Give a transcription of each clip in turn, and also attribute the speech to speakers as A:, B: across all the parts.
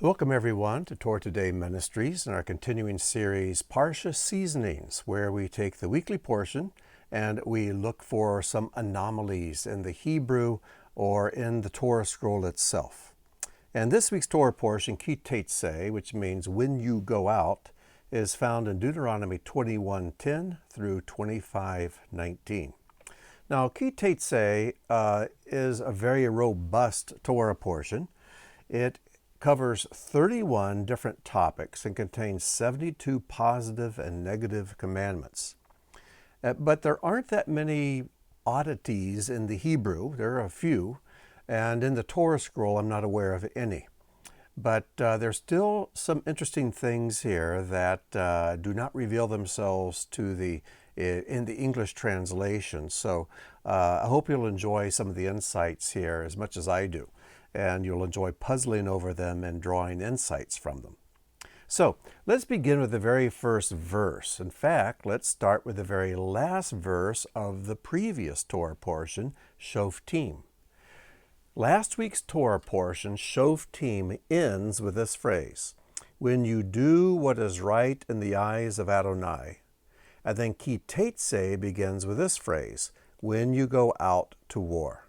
A: Welcome everyone to Torah Today Ministries and our continuing series Parshah Seasonings, where we take the weekly portion and we look for some anomalies in the Hebrew or in the Torah scroll itself. And this week's Torah portion, Ki Teitzei, which means when you go out, is found in Deuteronomy 21:10 through 25:19. Now, Ki Teitzei is a very robust Torah portion. It covers 31 different topics and contains 72 positive and negative commandments. But there aren't that many oddities in the Hebrew. There are a few, and in the Torah scroll I'm not aware of any. But there's still some interesting things here that do not reveal themselves in the English translation. So I hope you'll enjoy some of the insights here as much as I do, and you'll enjoy puzzling over them and drawing insights from them. So let's begin with the very first verse. In fact, let's start with the very last verse of the previous Torah portion, Shoftim. Last week's Torah portion, Shoftim, ends with this phrase, when you do what is right in the eyes of Adonai. And then Ki Teitzei begins with this phrase, when you go out to war.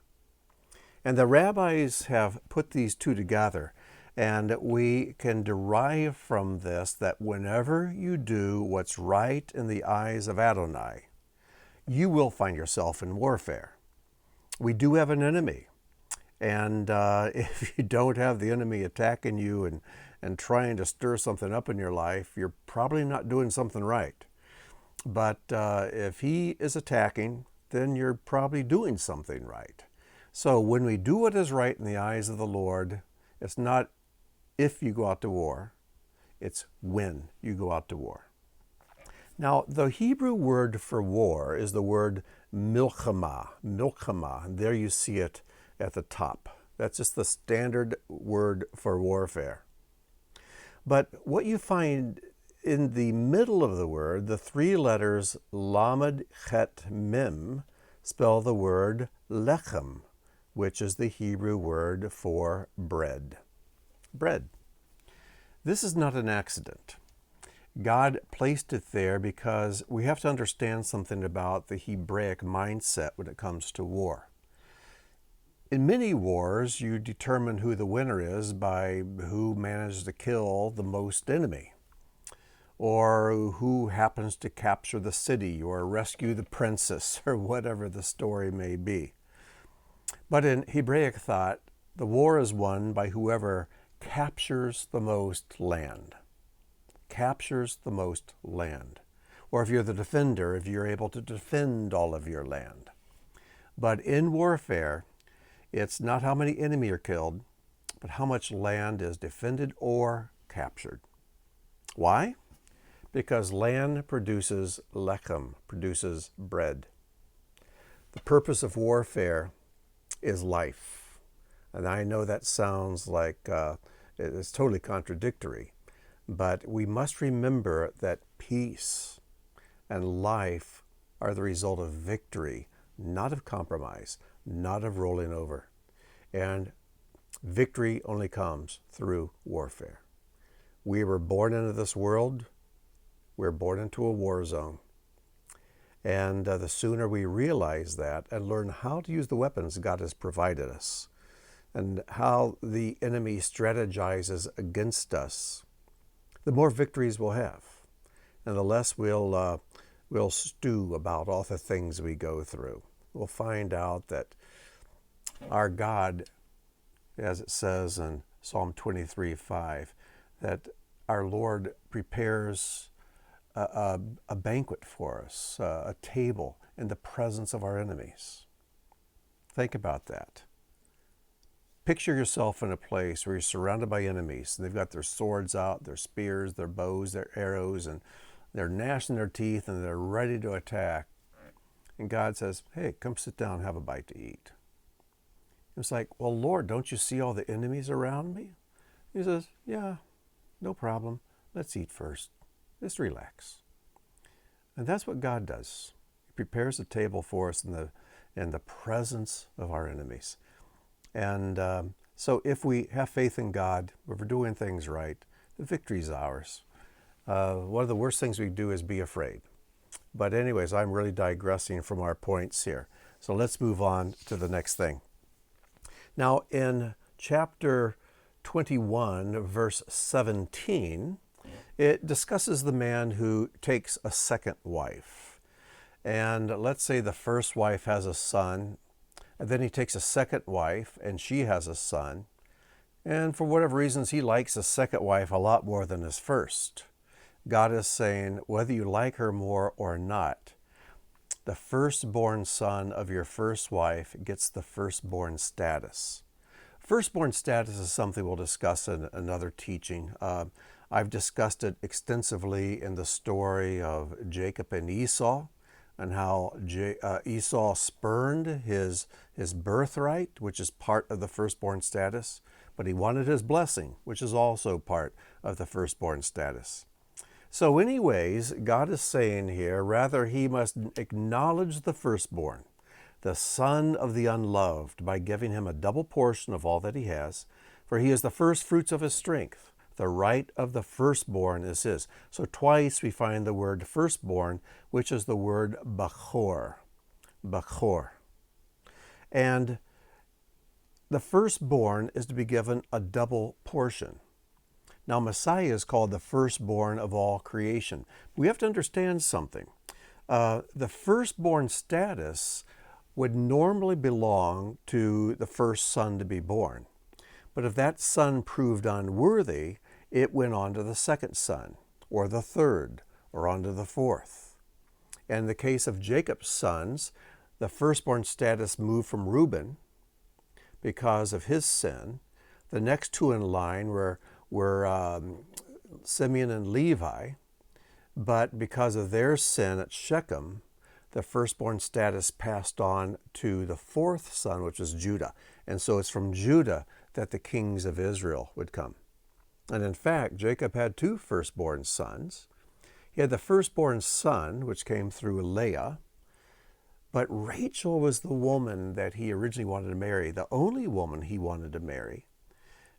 A: And the rabbis have put these two together, and we can derive from this that whenever you do what's right in the eyes of Adonai, you will find yourself in warfare. We do have an enemy. And if you don't have the enemy attacking you and trying to stir something up in your life, you're probably not doing something right. But if he is attacking, then you're probably doing something right. So when we do what is right in the eyes of the Lord, it's not if you go out to war, it's when you go out to war. Now, the Hebrew word for war is the word milchama, and there you see it at the top. That's just the standard word for warfare. But what you find in the middle of the word, the three letters lamed, chet, mem, spell the word lechem, which is the Hebrew word for bread. Bread. This is not an accident. God placed it there because we have to understand something about the Hebraic mindset when it comes to war. In many wars, you determine who the winner is by who managed to kill the most enemy, or who happens to capture the city or rescue the princess, or whatever the story may be. But in Hebraic thought, the war is won by whoever captures the most land. Captures the most land. Or if you're the defender, if you're able to defend all of your land. But in warfare, it's not how many enemy are killed, but how much land is defended or captured. Why? Because land produces lechem, produces bread. The purpose of warfare is life. And I know that sounds like it's totally contradictory, but we must remember that peace and life are the result of victory, not of compromise, not of rolling over. And victory only comes through warfare. We were born into this world. We're born into a war zone. And the sooner we realize that and learn how to use the weapons God has provided us and how the enemy strategizes against us, the more victories we'll have. And the less we'll stew about all the things we go through. We'll find out that our God, as it says in Psalm 23:5, that our Lord prepares a banquet for us, a table in the presence of our enemies. Think about that. Picture yourself in a place where you're surrounded by enemies, and they've got their swords out, their spears, their bows, their arrows, and they're gnashing their teeth, and they're ready to attack. And God says, hey, come sit down and have a bite to eat. It's like, well, Lord, don't you see all the enemies around me? He says, yeah, no problem. Let's eat first. Just relax. And that's what God does. He prepares a table for us in the presence of our enemies. And So if we have faith in God, if we're doing things right, the victory's ours. One of the worst things we do is be afraid. But anyways, I'm really digressing from our points here. So let's move on to the next thing. Now in chapter 21, verse 17, it discusses the man who takes a second wife. And let's say the first wife has a son, and then he takes a second wife, and she has a son. And for whatever reasons, he likes his second wife a lot more than his first. God is saying, whether you like her more or not, the firstborn son of your first wife gets the firstborn status. Firstborn status is something we'll discuss in another teaching. I've discussed it extensively in the story of Jacob and Esau, and how Esau spurned his birthright, which is part of the firstborn status, but he wanted his blessing, which is also part of the firstborn status. So anyways, God is saying here, rather he must acknowledge the firstborn, the son of the unloved, by giving him a double portion of all that he has, for he is the first fruits of his strength. The right of the firstborn is his. So twice we find the word firstborn, which is the word bachor. Bachor. And the firstborn is to be given a double portion. Now Messiah is called the firstborn of all creation. We have to understand something. The firstborn status would normally belong to the first son to be born. But if that son proved unworthy, it went on to the second son, or the third, or on to the fourth. And in the case of Jacob's sons, the firstborn status moved from Reuben because of his sin. The next two in line were Simeon and Levi, but because of their sin at Shechem, the firstborn status passed on to the fourth son, which was Judah. And so it's from Judah that the kings of Israel would come. And in fact, Jacob had two firstborn sons. He had the firstborn son, which came through Leah, but Rachel was the woman that he originally wanted to marry, the only woman he wanted to marry.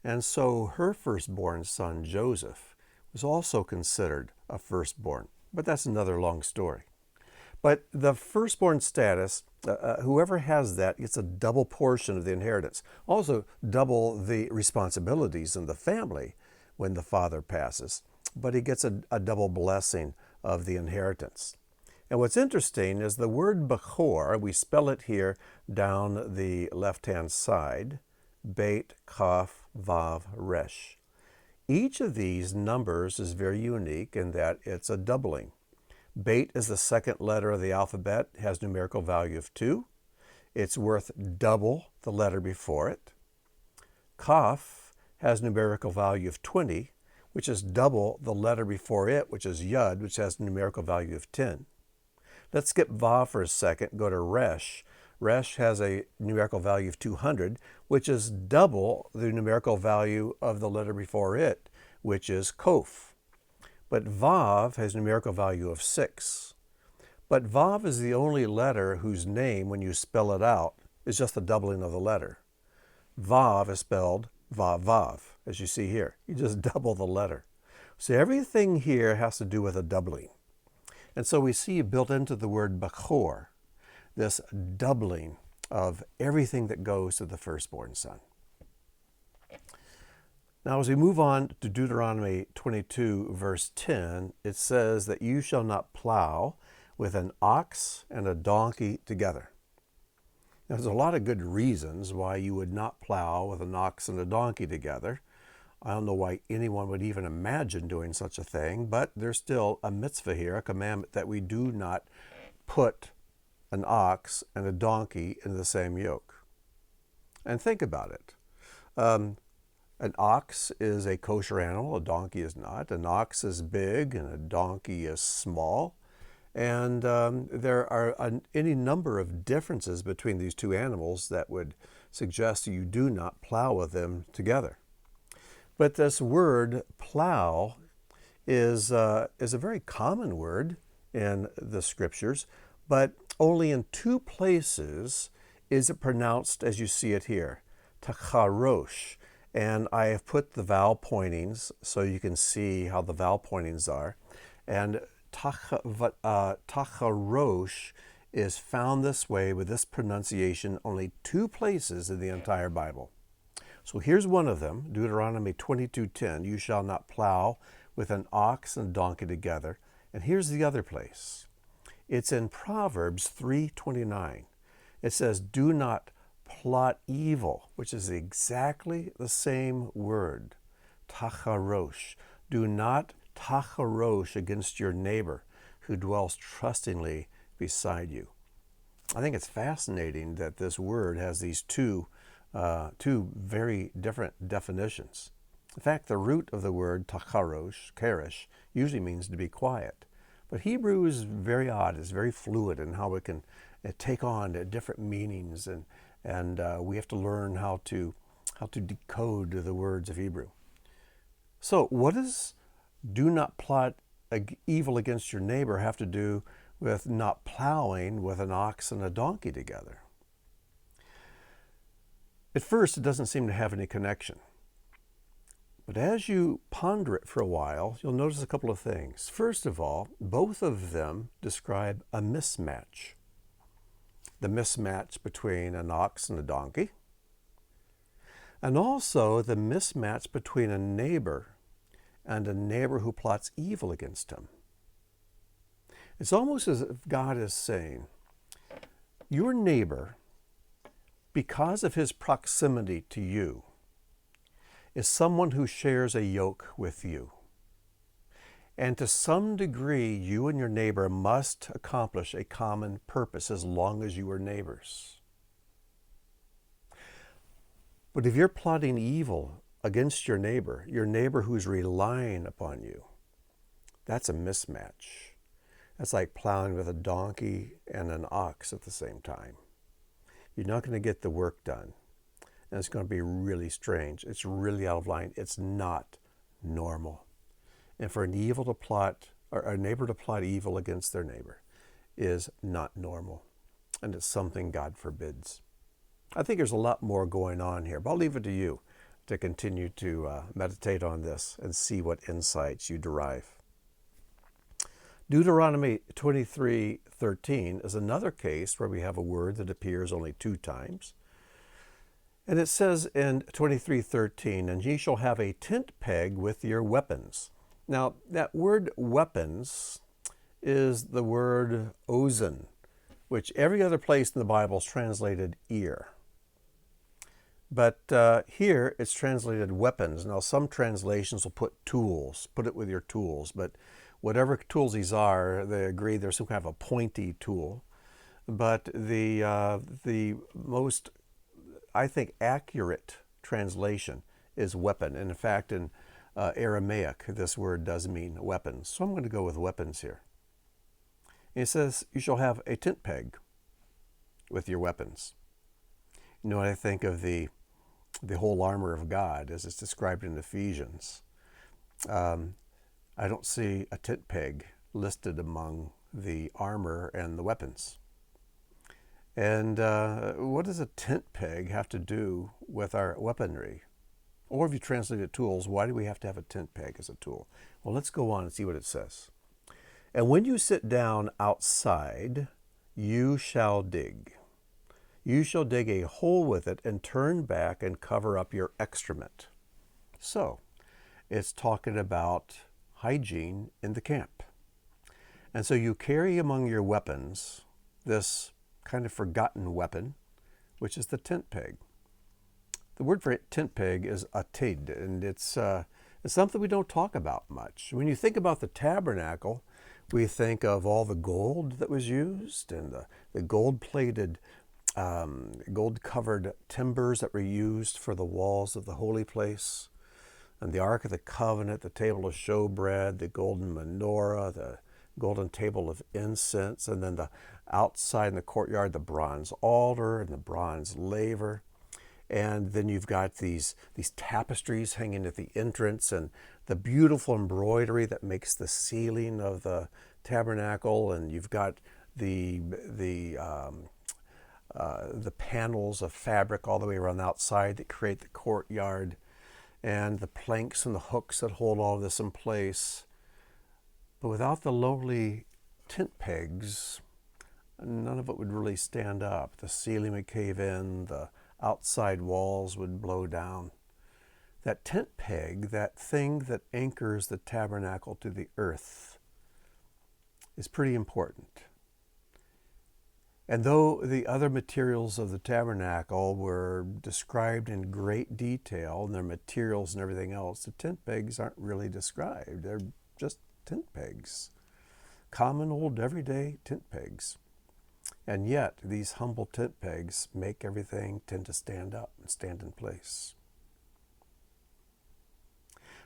A: And so her firstborn son, Joseph, was also considered a firstborn. But that's another long story. But the firstborn status, whoever has that gets a double portion of the inheritance. Also double the responsibilities in the family when the father passes. But he gets a double blessing of the inheritance. And what's interesting is the word Bechor, we spell it here down the left-hand side, Beit, Kaf, Vav, Resh. Each of these numbers is very unique in that it's a doubling. Beit is the second letter of the alphabet, has numerical value of 2. It's worth double the letter before it. Kaf has numerical value of 20, which is double the letter before it, which is Yud, which has numerical value of 10. Let's skip Vav for a second, go to Resh. Resh has a numerical value of 200, which is double the numerical value of the letter before it, which is Kof. But Vav has numerical value of 6. But Vav is the only letter whose name, when you spell it out, is just the doubling of the letter. Vav is spelled Vav Vav, as you see here. You just double the letter. So everything here has to do with a doubling. And so we see built into the word Bechor, this doubling of everything that goes to the firstborn son. Now, as we move on to Deuteronomy 22, verse 10, it says that you shall not plow with an ox and a donkey together. Now, there's a lot of good reasons why you would not plow with an ox and a donkey together. I don't know why anyone would even imagine doing such a thing, but there's still a mitzvah here, a commandment that we do not put an ox and a donkey in the same yoke. And think about it. An ox is a kosher animal, a donkey is not. An ox is big and a donkey is small. And there are any number of differences between these two animals that would suggest you do not plow with them together. But this word plow is a very common word in the scriptures, but only in 2 places is it pronounced as you see it here. tacharosh. And I have put the vowel pointings so you can see how the vowel pointings are. And tacharosh is found this way with this pronunciation only 2 places in the entire Bible. So here's one of them, Deuteronomy 22:10, you shall not plow with an ox and a donkey together. And here's the other place. It's in Proverbs 3:29. It says, do not plot evil, which is exactly the same word, tacharosh. Do not tacharosh against your neighbor who dwells trustingly beside you. I think it's fascinating that this word has these two very different definitions. In fact, the root of the word tacharosh, kerish, usually means to be quiet. But Hebrew is very odd. It's very fluid in how it can take on different meanings, and we have to learn how to decode the words of Hebrew. So what does do not plot evil against your neighbor have to do with not plowing with an ox and a donkey together? At first, it doesn't seem to have any connection. But as you ponder it for a while, you'll notice a couple of things. First of all, both of them describe a mismatch. The mismatch between an ox and a donkey, and also the mismatch between a neighbor and a neighbor who plots evil against him. It's almost as if God is saying, your neighbor, because of his proximity to you, is someone who shares a yoke with you. And to some degree, you and your neighbor must accomplish a common purpose as long as you are neighbors. But if you're plotting evil against your neighbor who's relying upon you, that's a mismatch. That's like plowing with a donkey and an ox at the same time. You're not going to get the work done. And it's going to be really strange. It's really out of line. It's not normal. And for a neighbor to plot evil against their neighbor is not normal. And it's something God forbids. I think there's a lot more going on here, but I'll leave it to you to continue to meditate on this and see what insights you derive. Deuteronomy 23:13 is another case where we have a word that appears only 2 times. And it says in 23:13, and ye shall have a tent peg with your weapons. Now, that word weapons is the word ozen, which every other place in the Bible is translated ear. But here it's translated weapons. Now, some translations will put tools, put it with your tools, but whatever tools these are, they agree there's some kind of a pointy tool. But the most, I think, accurate translation is weapon. And in fact, in Aramaic, this word does mean weapons. So I'm going to go with weapons here. And it says, you shall have a tent peg with your weapons. You know what I think of the whole armor of God as it's described in Ephesians. I don't see a tent peg listed among the armor and the weapons. And what does a tent peg have to do with our weaponry? Or if you translate it tools, why do we have to have a tent peg as a tool? Well, let's go on and see what it says. And when you sit down outside, you shall dig. You shall dig a hole with it and turn back and cover up your excrement. So, it's talking about hygiene in the camp. And so you carry among your weapons this kind of forgotten weapon, which is the tent peg. The word for tent peg is atid, and it's something we don't talk about much. When you think about the tabernacle, we think of all the gold that was used and the gold-plated, gold-covered timbers that were used for the walls of the holy place, and the Ark of the Covenant, the table of showbread, the golden menorah, the golden table of incense, and then the outside in the courtyard, the bronze altar and the bronze laver. And then you've got these tapestries hanging at the entrance and the beautiful embroidery that makes the ceiling of the tabernacle. And you've got the the panels of fabric all the way around the outside that create the courtyard, and the planks and the hooks that hold all of this in place. But without the lowly tent pegs, none of it would really stand up. The ceiling would cave in, the outside walls would blow down. That tent peg, that thing that anchors the tabernacle to the earth, is pretty important. And though the other materials of the tabernacle were described in great detail, and their materials and everything else, the tent pegs aren't really described. They're just tent pegs. Common old everyday tent pegs. And yet, these humble tent pegs make everything tend to stand up and stand in place.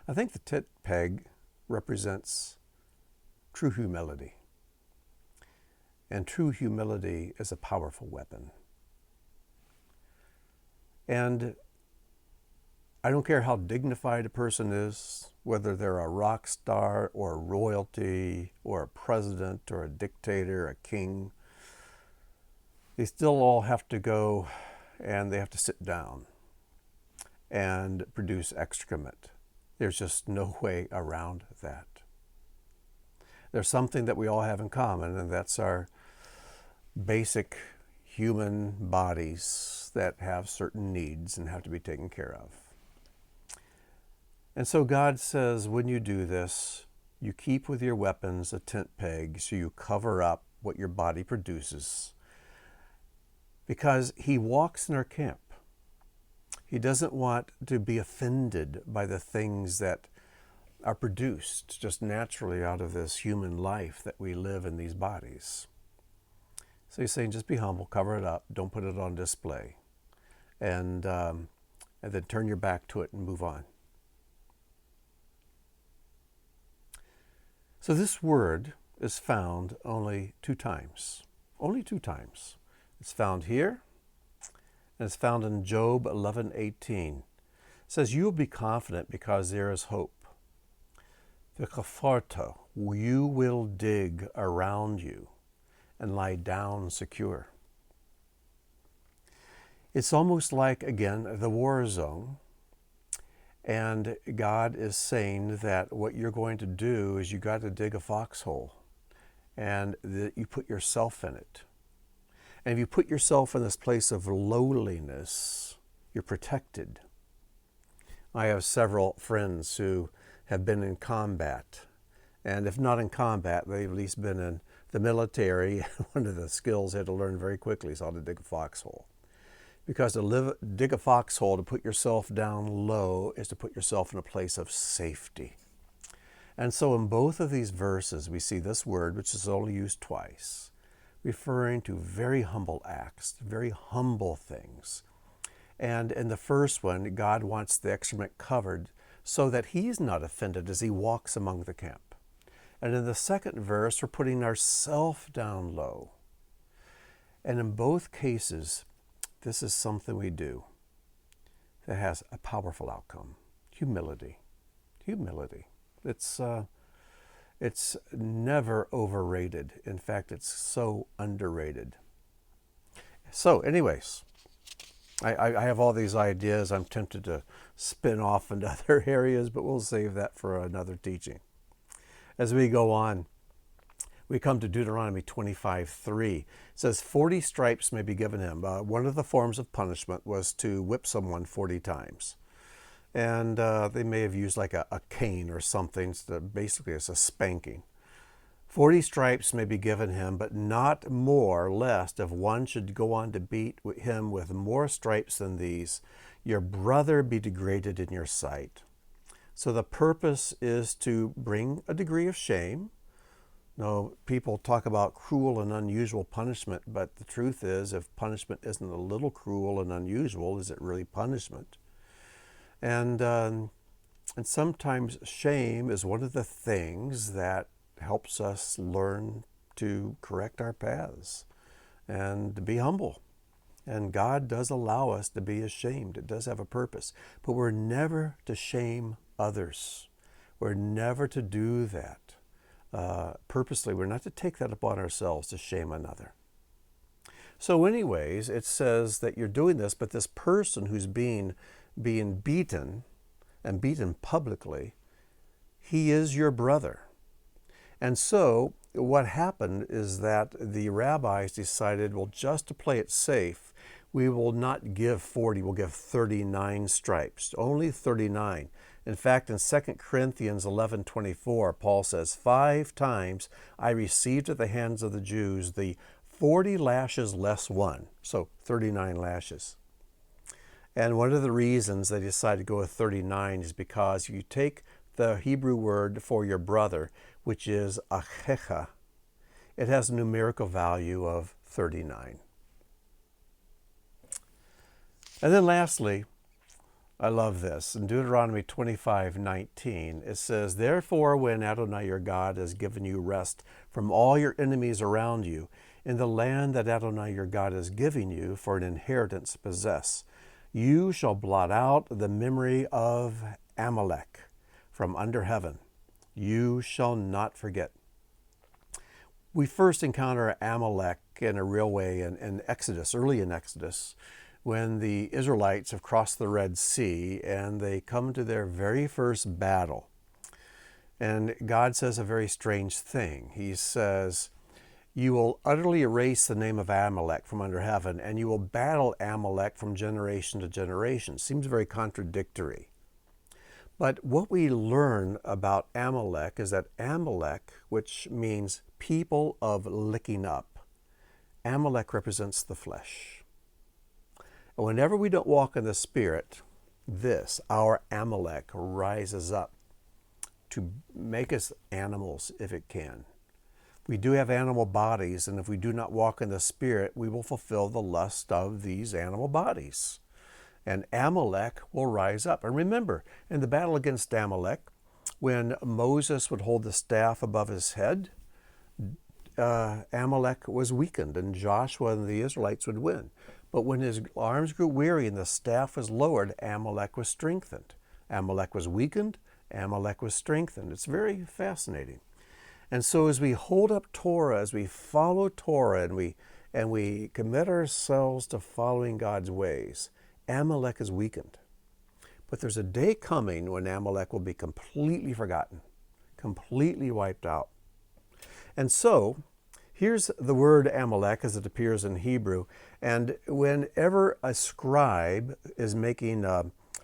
A: I think the tent peg represents true humility. And true humility is a powerful weapon. And I don't care how dignified a person is, whether they're a rock star or royalty or a president or a dictator, a king, they still all have to go and they have to sit down and produce excrement. There's just no way around that. There's something that we all have in common, and that's our basic human bodies that have certain needs and have to be taken care of. And so God says, when you do this, you keep with your weapons a tent peg, so you cover up what your body produces. Because He walks in our camp. He doesn't want to be offended by the things that are produced just naturally out of this human life that we live in these bodies. So He's saying, just be humble, cover it up, don't put it on display, and then turn your back to it and move on. So this word is found only 2 times. Only 2 times. It's found here, and it's found in Job 11:18. It says, you will be confident because there is hope. V'chafarta, you will dig around you and lie down secure. It's almost like, again, the war zone. And God is saying that what you're going to do is you got to dig a foxhole, and that you put yourself in it. And if you put yourself in this place of lowliness, you're protected. I have several friends who have been in combat. And if not in combat, they've at least been in the military. One of the skills they had to learn very quickly is how to dig a foxhole. Because to dig a foxhole, to put yourself down low, is to put yourself in a place of safety. And so in both of these verses, we see this word, which is only used twice, referring to very humble acts, very humble things. And in the first one, God wants the excrement covered so that He's not offended as He walks among the camp. And in the second verse, we're putting ourselves down low. And in both cases, this is something we do that has a powerful outcome. Humility. Humility. It's never overrated. In fact, it's so underrated. So anyways, I have all these ideas. I'm tempted to spin off into other areas, but we'll save that for another teaching. As we go on, we come to Deuteronomy 25:3. It says, 40 stripes may be given him. One of the forms of punishment was to whip someone 40 times. And they may have used like a cane or something. So basically, it's a spanking. 40 stripes may be given him, but not more, lest if one should go on to beat him with more stripes than these, your brother be degraded in your sight. So the purpose is to bring a degree of shame. No, people talk about cruel and unusual punishment, but the truth is, if punishment isn't a little cruel and unusual, is it really punishment? And sometimes shame is one of the things that helps us learn to correct our paths and to be humble. And God does allow us to be ashamed. It does have a purpose. But we're never to shame others. We're never to do that. Purposely, we're not to take that upon ourselves to shame another. So anyways, it says that you're doing this, but this person who's being beaten, and beaten publicly, he is your brother. And so what happened is that the rabbis decided, well, just to play it safe, we will not give 40, we'll give 39 stripes, only 39. In fact, in 2 Corinthians 11:24, Paul says, 5 times I received at the hands of the Jews the 40 lashes less 1, so 39 lashes. And one of the reasons they decided to go with 39 is because you take the Hebrew word for your brother, which is achecha, it has a numerical value of 39. And then lastly, I love this. In Deuteronomy 25:19, it says, therefore, when Adonai your God has given you rest from all your enemies around you, in the land that Adonai your God is giving you for an inheritance to possess, you shall blot out the memory of Amalek from under heaven. You shall not forget. We first encounter Amalek in a real way in Exodus, early in Exodus, when the Israelites have crossed the Red Sea and they come to their very first battle. And God says a very strange thing. He says, you will utterly erase the name of Amalek from under heaven, and you will battle Amalek from generation to generation. Seems very contradictory. But what we learn about Amalek is that Amalek, which means people of licking up, Amalek represents the flesh. And whenever we don't walk in the Spirit, this, our Amalek, rises up to make us animals if it can. We do have animal bodies, and if we do not walk in the Spirit, we will fulfill the lust of these animal bodies. And Amalek will rise up. And remember, in the battle against Amalek, when Moses would hold the staff above his head, Amalek was weakened, and Joshua and the Israelites would win. But when his arms grew weary and the staff was lowered, Amalek was strengthened. Amalek was weakened, Amalek was strengthened. It's very fascinating. And so as we hold up Torah, as we follow Torah, and we commit ourselves to following God's ways, Amalek is weakened. But there's a day coming when Amalek will be completely forgotten, completely wiped out. And so here's the word Amalek as it appears in Hebrew. And whenever a scribe is making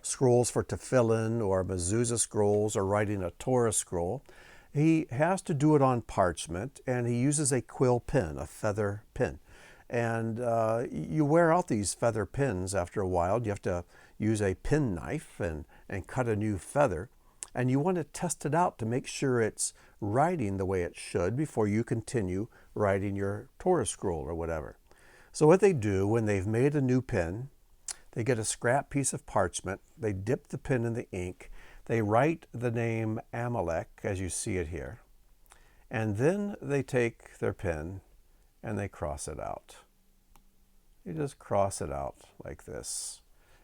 A: scrolls for tefillin or mezuzah scrolls or writing a Torah scroll, he has to do it on parchment, and he uses a quill pen, a feather pen. And you wear out these feather pens after a while. You have to use a pen knife and cut a new feather. And you want to test it out to make sure it's writing the way it should before you continue writing your Torah scroll or whatever. So what they do when they've made a new pen, they get a scrap piece of parchment, they dip the pen in the ink, they write the name Amalek as you see it here, and then they take their pen and they cross it out. You just cross it out like this.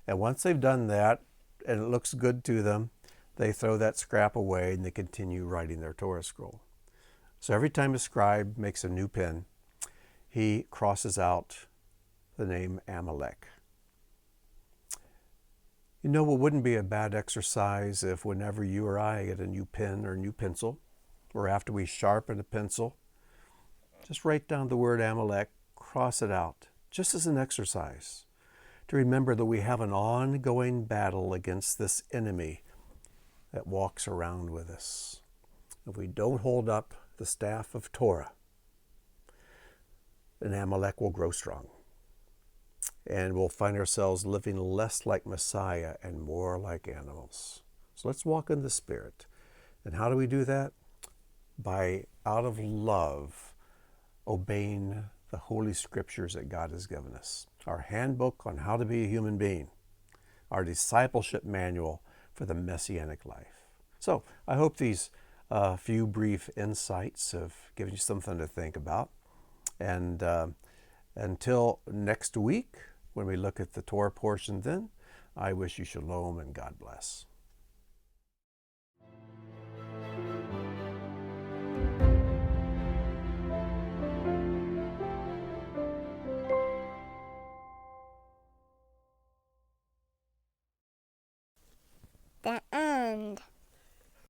A: And once they've done that and it looks good to them, they throw that scrap away and they continue writing their Torah scroll. So every time a scribe makes a new pen, he crosses out the name Amalek. You know, it wouldn't be a bad exercise if whenever you or I get a new pen or a new pencil, or after we sharpen a pencil, just write down the word Amalek, cross it out, just as an exercise, to remember that we have an ongoing battle against this enemy that walks around with us. If we don't hold up the staff of Torah, then Amalek will grow strong. And we'll find ourselves living less like Messiah and more like animals. So let's walk in the Spirit. And how do we do that? By, out of love, obeying the Holy Scriptures that God has given us. Our handbook on how to be a human being. Our discipleship manual for the Messianic life. So I hope these few brief insights have given you something to think about. And until next week, when we look at the Torah portion then, I wish you shalom and God bless.
B: The end.